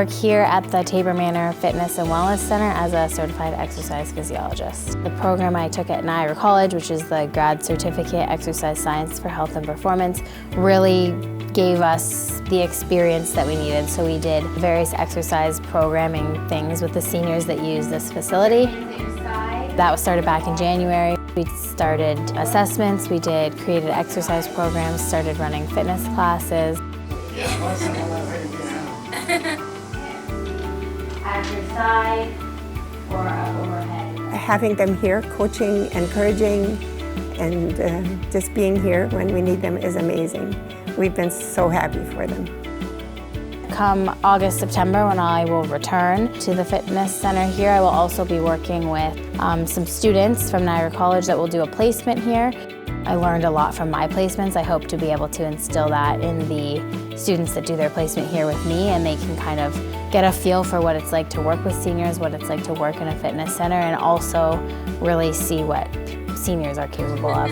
I work here at the Tabor Manor Fitness and Wellness Center as a certified exercise physiologist. The program I took at Niagara College, which is the grad certificate exercise science for health and performance, really gave us the experience that we needed. So we did various exercise programming things with the seniors that use this facility. That was started back in January. We started assessments, we created exercise programs, started running fitness classes. At your side or overhead. Having them here, coaching, encouraging, and just being here when we need them is amazing. We've been so happy for them. Come August, September, when I will return to the fitness center here, I will also be working with some students from Niagara College that will do a placement here. I learned a lot from my placements. I hope to be able to instill that in the students that do their placement here with me, and they can kind of get a feel for what it's like to work with seniors, what it's like to work in a fitness center, and also really see what seniors are capable of.